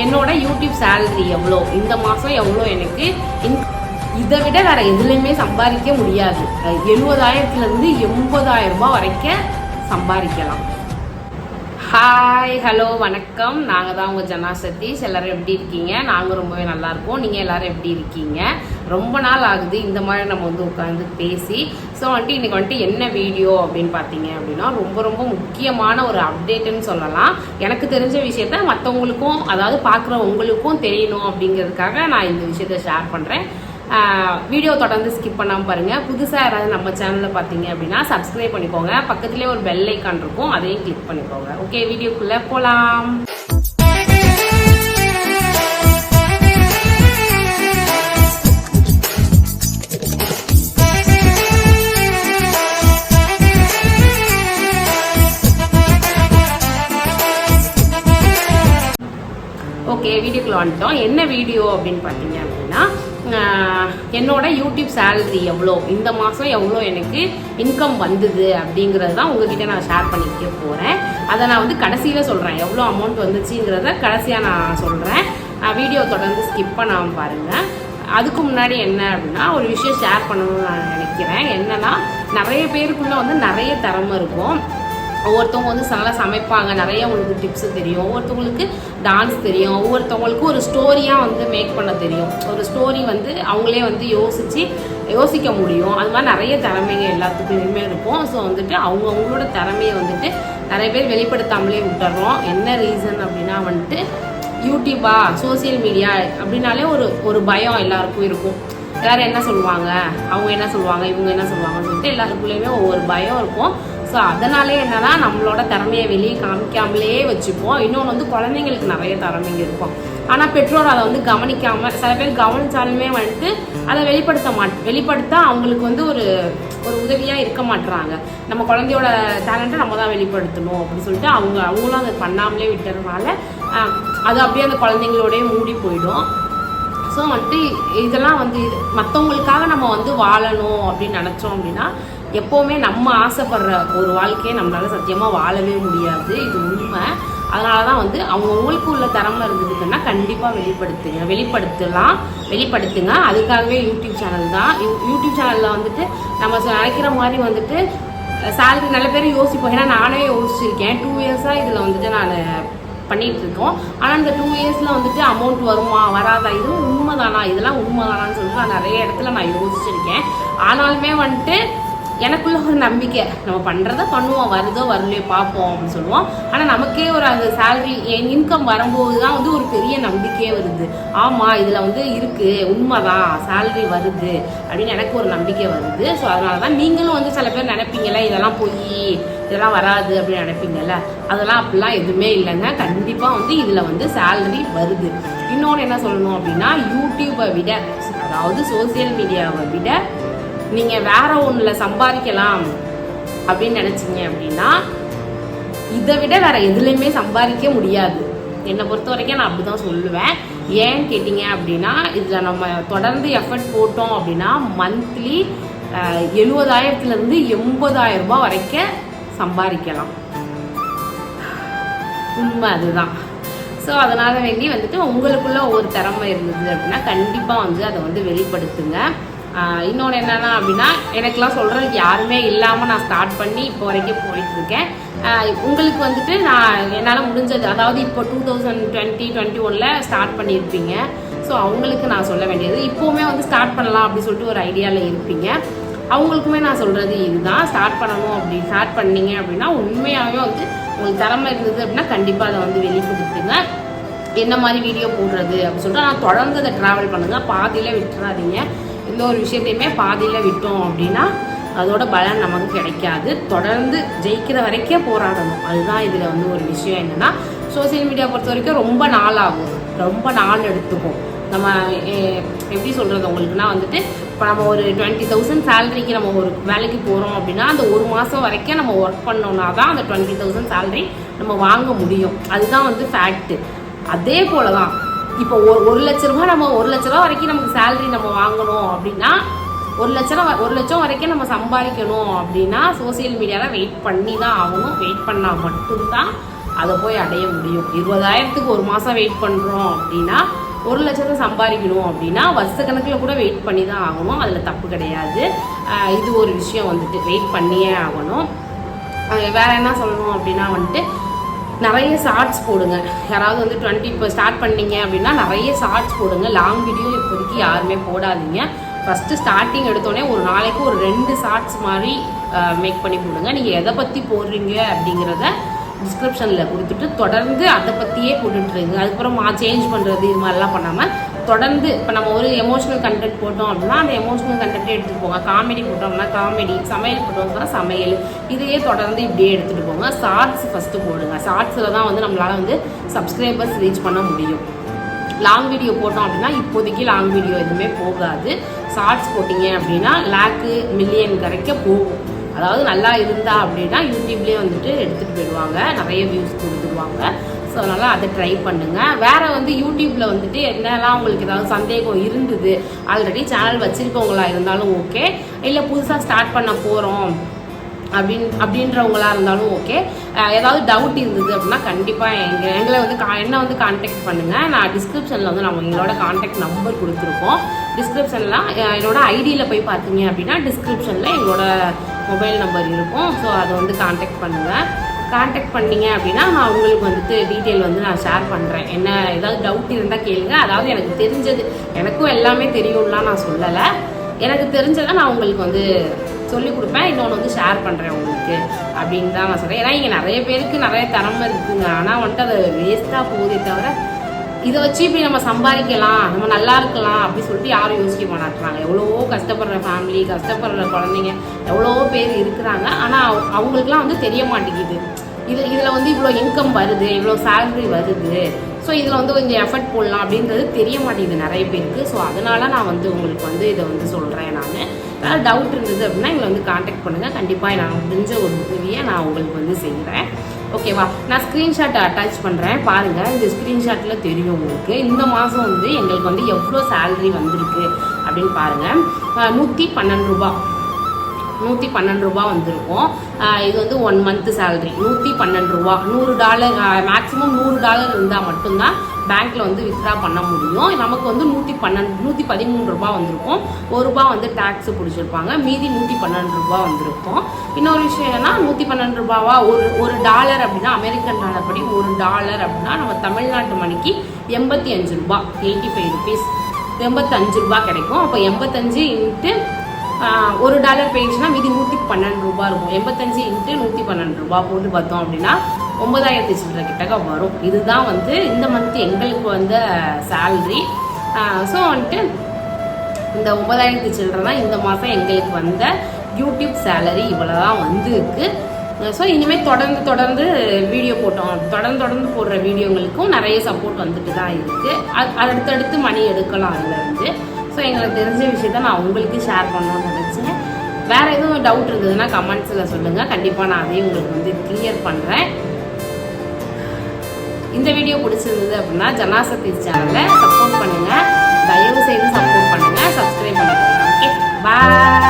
என்னோட YouTube salary எவ்வளோ, இந்த மாதம் எவ்வளோ எனக்கு இதை விட வேற எதுலையுமே சம்பாதிக்க முடியாது. 70,000 80,000 ரூபாய் வரைக்கும் சம்பாதிக்கலாம். ஹாய், ஹலோ, வணக்கம். நாங்கள் தான் உங்கள் ஜனா சதீஷ். எல்லோரும் எப்படி இருக்கீங்க? நாங்கள் ரொம்பவே நல்லா இருக்கோம். நீங்கள் எல்லோரும் எப்படி இருக்கீங்க? ரொம்ப நாள் ஆகுது இந்த மாதிரி நம்ம உட்காந்து பேசி. ஸோ இன்றைக்கி என்ன வீடியோ அப்படின்னு பார்த்தீங்க அப்படின்னா, ரொம்ப முக்கியமான ஒரு அப்டேட்டுன்னு சொல்லலாம். எனக்கு தெரிஞ்ச விஷயத்த மற்றவங்களுக்கும், அதாவது பார்க்குற உங்களுக்கும் தெரியணும் அப்படிங்கிறதுக்காக நான் இந்த விஷயத்த ஷேர் பண்ணுறேன். வீடியோ தொடர்ந்து ஸ்கிப் பண்ணாமல் பாருங்கள். புதுசாக யாராவது நம்ம சேனலில் பார்த்தீங்க அப்படின்னா சப்ஸ்கிரைப் பண்ணிக்கோங்க. பக்கத்துலேயே ஒரு பெல் ஐக்கான் இருக்கும், அதையும் கிளிக் பண்ணிக்கோங்க. ஓகே, வீடியோக்குள்ளே போகலாம். ஓகே, வீடியோக்குள்ள வந்துட்டோம். என்ன வீடியோ அப்படின்னு பார்த்தீங்க அப்படின்னா, என்னோட யூடியூப் சேலரி எவ்வளோ, இந்த மாதம் எவ்வளோ எனக்கு இன்கம் வந்தது அப்படிங்கிறது தான் உங்ககிட்ட நான் ஷேர் பண்ணிக்க போகிறேன். அதை நான் கடைசியில் சொல்கிறேன், எவ்வளோ அமௌண்ட் வந்துச்சுங்கிறத கடைசியாக நான் சொல்கிறேன். வீடியோ தொடர்ந்து ஸ்கிப் பண்ணாமல் பாருங்கள். அதுக்கு முன்னாடி என்ன அப்படின்னா, ஒரு விஷயம் ஷேர் பண்ணணும்னு நான் நினைக்கிறேன். என்னன்னா, நிறைய பேருக்குள்ளே நிறைய திறமை இருக்கும். ஒவ்வொருத்தவங்க நல்லா சமைப்பாங்க, நிறைய உங்களுக்கு டிப்ஸு தெரியும். ஒவ்வொருத்தவங்களுக்கு டான்ஸ் தெரியும். ஒவ்வொருத்தவங்களுக்கு ஒரு ஸ்டோரியாக மேக் பண்ண தெரியும். ஒரு ஸ்டோரி அவங்களே யோசிக்க முடியும். அது மாதிரி நிறைய திறமைங்க எல்லாத்துக்குமே இருக்கும். ஸோ அவங்களோட திறமையை நிறைய பேர் வெளிப்படுத்தாமலே விட்டுறோம். என்ன ரீசன் அப்படின்னா யூடியூபா, சோசியல் மீடியா அப்படின்னாலே ஒரு பயம் எல்லாருக்கும் இருக்கும். எல்லாரும் என்ன சொல்லுவாங்க, அவங்க என்ன சொல்லுவாங்க, இவங்க என்ன சொல்லுவாங்கன்னு சொல்லிட்டு எல்லாருக்குள்ளேயுமே ஒவ்வொரு பயம் இருக்கும். ஸோ அதனாலே என்னன்னா, நம்மளோட திறமையை வெளியே காமிக்காமலே வச்சுப்போம். இன்னொன்று குழந்தைங்களுக்கு நிறைய திறமைங்க இருக்கும். ஆனால் பெற்றோர் அதை கவனிக்காமல், சில பேர் கவனிச்சாலுமே அதை வெளிப்படுத்த அவங்களுக்கு ஒரு உதவியாக இருக்க மாட்டுறாங்க. நம்ம குழந்தையோட டேலண்ட்டை நம்ம தான் வெளிப்படுத்தணும் அப்படின்னு சொல்லிட்டு அவங்களும் அதை பண்ணாமலே விட்டுறதுனால அது அப்படியே அந்த குழந்தைங்களோடய மூடி போயிடும். ஸோ இதெல்லாம் மற்றவங்களுக்காக நம்ம வாழணும் அப்படின்னு நினச்சோம் அப்படின்னா, எப்போவுமே நம்ம ஆசைப்படுற ஒரு வாழ்க்கையை நம்மளால சத்தியமாக வாழவே முடியாது. இது உண்மை. அதனால தான் அவங்களுக்கு உள்ள திறமை இருந்ததுன்னா கண்டிப்பாக வெளிப்படுத்துங்க. அதுக்காகவே யூடியூப் சேனல் தான். யூடியூப் சேனலில் நம்ம நினைக்கிற மாதிரி சேலரி நல்ல பேர் யோசிப்போம். ஏன்னா நானே யோசிச்சிருக்கேன். 2 இயர்ஸாக இதில் நான் பண்ணிகிட்டு இருக்கோம். ஆனால் இந்த 2 இயர்ஸில் அமௌண்ட் வருமா வராதா, இதுவும் உண்மைதானா, இதெல்லாம் உண்மைதானான்னு சொல்லிட்டு நான் நிறைய இடத்துல நான் யோசிச்சிருக்கேன். ஆனாலுமே எனக்குள்ள ஒரு நம்பிக்கை, நம்ம பண்ணுறதை பண்ணுவோம், வருதோ வரலையோ பார்ப்போம் அப்படின்னு சொல்லுவோம். ஆனால் நமக்கே அந்த சேலரி இன்கம் வரும்போது தான் ஒரு பெரிய நம்பிக்கையே வருது. ஆமாம், இதில் இருக்குது, உண்மைதான், சேலரி வருது அப்படின்னு எனக்கு ஒரு நம்பிக்கை வருது. ஸோ அதனால தான் நீங்களும் சில பேர் நினைப்பீங்கல்ல, இதெல்லாம் இதெல்லாம் வராது அப்படின்னு நினைப்பீங்கல்ல, அதெல்லாம் அப்படிலாம் எதுவுமே இல்லைங்க. கண்டிப்பாக இதில் சேலரி வருது. இன்னொன்று என்ன சொல்லணும் அப்படின்னா, யூடியூப்பை விட, அதாவது சோசியல் மீடியாவை விட நீங்கள் வேற ஒன்றில் சம்பாதிக்கலாம் அப்படின்னு நினச்சிங்க அப்படின்னா, இதை விட வேற எதுலையுமே சம்பாதிக்க முடியாது. என்னை பொறுத்த வரைக்கும் நான் அப்படி தான் சொல்லுவேன். ஏன்னு கேட்டிங்க அப்படின்னா, இதில் நம்ம தொடர்ந்து எஃபர்ட் போட்டோம் அப்படின்னா மந்த்லி 70,000 80,000 ரூபாய் வரைக்கும் சம்பாதிக்கலாம். உண்மை அதுதான். ஸோ அதனால் வேண்டி உங்களுக்குள்ள ஒரு திறமை இருந்தது அப்படின்னா கண்டிப்பாக அதை வெளிப்படுத்துங்க. இன்னொன்று என்னென்னா அப்படின்னா, எனக்கெலாம் சொல்கிறதுக்கு யாருமே இல்லாமல் நான் ஸ்டார்ட் பண்ணி இப்போ வரைக்கும் போயிட்டுருக்கேன். உங்களுக்கு நான் என்னால் முடிஞ்சது, அதாவது இப்போ 2020-21 ஸ்டார்ட் பண்ணியிருப்பீங்க. ஸோ அவங்களுக்கு நான் சொல்ல வேண்டியது, இப்போவுமே ஸ்டார்ட் பண்ணலாம் அப்படின்னு சொல்லிட்டு ஒரு ஐடியாவில் இருப்பீங்க. அவங்களுக்குமே நான் சொல்கிறது இதுதான், ஸ்டார்ட் பண்ணணும். அப்படி ஸ்டார்ட் பண்ணீங்க அப்படின்னா உண்மையாகவே உங்களுக்கு திறமை இருந்தது அப்படின்னா கண்டிப்பாக அதை வெளிப்படுத்துங்க. என்ன மாதிரி வீடியோ போடுறது அப்படின்னு சொல்லிட்டு நான் தொடர்ந்து அதை ட்ராவல் பண்ணுங்கள். பாதியில் விட்டுறாதீங்க. இந்த ஒரு விஷயத்தையுமே பாதியில் விட்டோம் அப்படின்னா அதோட பலன் நமக்கு கிடைக்காது. தொடர்ந்து ஜெயிக்கிற வரைக்கும் போராடணும். அதுதான் இதில் ஒரு விஷயம். என்னென்னா, சோசியல் மீடியா பொறுத்த வரைக்கும் ரொம்ப நாள் ஆகும், ரொம்ப நாள் எடுத்துக்கும். நம்ம எப்படி சொல்கிறது உங்களுக்குன்னா இப்போ நம்ம ஒரு 20,000 சேலரிக்கு நம்ம ஒரு வேலைக்கு போகிறோம் அப்படின்னா, அந்த ஒரு மாதம் வரைக்கும் நம்ம ஒர்க் பண்ணோம்னா தான் அந்த 20,000 சேலரி நம்ம வாங்க முடியும். அதுதான் ஃபேக்ட்டு. அதே போல தான் இப்போ 1 லட்ச ரூபா, நம்ம 1 லட்ச ரூபா வரைக்கும் நமக்கு சேலரி நம்ம வாங்கணும் அப்படின்னா, 1 லட்சம் வரைக்கும் நம்ம சம்பாதிக்கணும் அப்படின்னா சோசியல் மீடியாவில் வெயிட் பண்ணி தான் ஆகணும். வெயிட் பண்ணால் மட்டும்தான் அதை போய் அடைய முடியும். 20,000க்கு ஒரு மாதம் வெயிட் பண்ணுறோம் அப்படின்னா 1 லட்சத்தை சம்பாதிக்கணும் அப்படின்னா வருஷக்கணக்கில் கூட வெயிட் பண்ணி தான் ஆகணும். அதில் தப்பு கிடையாது. இது ஒரு விஷயம் வந்துட்டு வெயிட் பண்ணியே ஆகணும். வேறு என்ன சொல்லணும் அப்படின்னா வந்துட்டு நிறைய ஷார்ட்ஸ் போடுங்க. யாராவது வந்து 20 இப்போ ஸ்டார்ட் பண்ணீங்க அப்படின்னா நிறைய ஷார்ட்ஸ் போடுங்க. லாங் வீடியோ இப்போதைக்கு யாருமே போடாதீங்க. ஃபஸ்ட்டு ஸ்டார்டிங் எடுத்தோடனே ஒரு நாளைக்கு ஒரு 2 ஷார்ட்ஸ் மாதிரி மேக் பண்ணி போடுங்க. நீங்கள் எதை பற்றி போடுறீங்க அப்படிங்கிறத டிஸ்கிரிப்ஷனில் கொடுத்துட்டு தொடர்ந்து அதை பற்றியே போட்டுட்ருங்க. அதுக்கப்புறம் சேஞ்ச் பண்ணுறது இது மாதிரிலாம் பண்ணாமல் தொடர்ந்து இப்போ நம்ம ஒரு எமோஷனல் கண்டென்ட் போட்டோம் அப்படின்னா அந்த எமோஷனல் கண்டென்ட்டே எடுத்துகிட்டு போங்க. காமெடி போட்டோம்னா காமெடி, சமையல் போட்டோம்னா சமையல், இதையே தொடர்ந்து இப்படியே எடுத்துகிட்டு போங்க. ஷார்ட்ஸ் ஃபஸ்ட்டு போடுங்க. ஷார்ட்ஸில் தான் வந்து நம்மளால் வந்து சப்ஸ்கிரைபர்ஸ் ரீச் பண்ண முடியும். லாங் வீடியோ போட்டோம் அப்படின்னா இப்போதைக்கு லாங் வீடியோ எதுவுமே போகாது. ஷார்ட்ஸ் போட்டிங்க அப்படின்னா லேக்கு மில்லியன் வரைக்கும் போகும். அதாவது நல்லா இருந்தா அப்படின்னா யூடியூப்லேயே வந்துட்டு எடுத்துகிட்டு போயிடுவாங்க, நிறைய வியூஸ் கொடுத்துருவாங்க. ஸோ அதனால் அதை ட்ரை பண்ணுங்கள். வேறு வந்து யூடியூப்பில் வந்துட்டு என்னெல்லாம் உங்களுக்கு ஏதாவது சந்தேகம் இருந்தது, ஆல்ரெடி சேனல் வச்சுருக்கவங்களா இருந்தாலும் ஓகே, இல்லை புதுசாக ஸ்டார்ட் பண்ண போகிறோம் அப்படின்றவங்களா இருந்தாலும் ஓகே, ஏதாவது டவுட் இருந்தது அப்படின்னா கண்டிப்பாக எங்களை வந்து என்னை வந்து கான்டாக்ட் பண்ணுங்கள். நான் டிஸ்கிரிப்ஷனில் வந்து நம்ம எங்களோட கான்டாக்ட் நம்பர் கொடுத்துருக்கோம். டிஸ்கிரிப்ஷனில் என்னோட ஐடியில் போய் பார்த்தீங்க அப்படின்னா டிஸ்கிரிப்ஷனில் எங்களோட மொபைல் நம்பர் இருக்கும். ஸோ அதை வந்து கான்டாக்ட் பண்ணுங்கள். கான்டாக்ட் பண்ணிங்க அப்படின்னா நான் உங்களுக்கு வந்துட்டு டீட்டெயில் வந்து நான் ஷேர் பண்ணுறேன். என்ன ஏதாவது டவுட் இருந்தால் கேளுங்க. அதாவது எனக்கு தெரிஞ்சது, எனக்கும் எல்லாமே தெரியும்லாம் நான் சொல்லலை, எனக்கு தெரிஞ்சதை நான் உங்களுக்கு வந்து சொல்லிக் கொடுப்பேன், இன்னொன்று வந்து ஷேர் பண்ணுறேன் உங்களுக்கு அப்படின்னு தான் நான் சொல்கிறேன். ஏன்னா இங்கே நிறைய பேருக்கு நிறைய திறமை இருக்குங்க, ஆனால் வந்துட்டு அதை வேஸ்ட்டாக போகுதே தவிர இதை வச்சு இப்படி நம்ம சம்பாதிக்கலாம், நம்ம நல்லா இருக்கலாம் அப்படின்னு சொல்லிட்டு யாரும் யோசிக்க மாட்டாங்க. எவ்வளவோ கஷ்டப்படுற ஃபேமிலி, கஷ்டப்படுற குழந்தைங்க எவ்வளவோ பேர் இருக்கிறாங்க. ஆனால் அவங்களுக்குலாம் வந்து தெரிய மாட்டேங்குது இதில் வந்து இவ்வளோ இன்கம் வருது, இவ்வளோ சேலரி வருது, ஸோ இதில் வந்து கொஞ்சம் எஃபர்ட் போடலாம் அப்படின்றது தெரிய மாட்டேங்குது நிறைய பேருக்கு. ஸோ அதனால நான் வந்து உங்களுக்கு வந்து இதை வந்து சொல்கிறேன். நான் ஏதாவது டவுட் இருந்தது அப்படின்னா எங்களை வந்து கான்டாக்ட் பண்ணுங்கள். கண்டிப்பாக நான் முடிஞ்ச ஒரு உதவியை நான் உங்களுக்கு வந்து செய்கிறேன். ஓகேவா? நான் ஸ்க்ரீன்ஷாட் அட்டாச் பண்ணுறேன் பாருங்கள். இந்த ஸ்க்ரீன்ஷாட்டில் தெரியும் உங்களுக்கு இந்த மாதம் வந்து எங்களுக்கு வந்து எவ்வளோ சேலரி வந்திருக்கு அப்படின்னு பாருங்கள். 112 ரூபா, 112 ரூபா வந்திருக்கும். இது வந்து 1 மந்த் சேலரி 112 ரூபா. $100 மேக்ஸிமம் $100 இருந்தால் மட்டும்தான் பேங்க்கில் வந்து வித்ட்ரா பண்ண முடியும். நமக்கு வந்து 113 ரூபா வந்திருக்கும். ₹1 வந்து டேக்ஸ் பிடிச்சிருப்பாங்க, மீதி 112 ரூபா வந்திருக்கும். இன்னொரு விஷயம் என்னன்னா 112 ரூபாவா ஒரு டாலர் அப்படின்னா அமெரிக்கன் டாலர் படி $1 அப்படின்னா நம்ம தமிழ்நாட்டு மணிக்கு 85 ரூபா, 85 ருபீஸ், 85 ரூபா கிடைக்கும். அப்போ 85 இன்ட்டு $1 போயிடுச்சுன்னா மீதி 112 ரூபா இருக்கும். 85 இன்ட்டு 112 ரூபா போட்டு பார்த்தோம் அப்படின்னா 9,000 சில்லரை கிட்டக்க வரும். இதுதான் வந்து இந்த மந்த் எங்களுக்கு வந்த சேல்ரி. ஸோ வந்துட்டு இந்த 9,000 சில்லரை தான் இந்த மாதம் எங்களுக்கு வந்த யூடியூப் சேலரி. இவ்வளோ தான் வந்துருக்கு. ஸோ இனிமேல் தொடர்ந்து வீடியோ போட்டோம், தொடர்ந்து போடுற வீடியோங்களுக்கும் நிறைய சப்போர்ட் வந்துட்டு தான் இருக்குது. அடுத்தடுத்து மணி எடுக்கலாம் அதுலேருந்து. ஸோ எங்களுக்கு தெரிஞ்ச விஷயத்த நான் உங்களுக்கு ஷேர் பண்ணணும்னு நினச்சேன். வேறு எதுவும் டவுட் இருந்ததுன்னா கமெண்ட்ஸில் சொல்லுங்கள். கண்டிப்பாக நான் அதையும் உங்களுக்கு வந்து கிளியர் பண்ணுறேன். இந்த வீடியோ பிடிச்சிருந்தது அப்படின்னா ஜனாசக்தி சேனலை சப்போர்ட் பண்ணுங்கள். தயவு செய்து சப்போர்ட் பண்ணுங்கள், சப்ஸ்கிரைப் பண்ணிக்கோங்க. ஓகே, பாய்.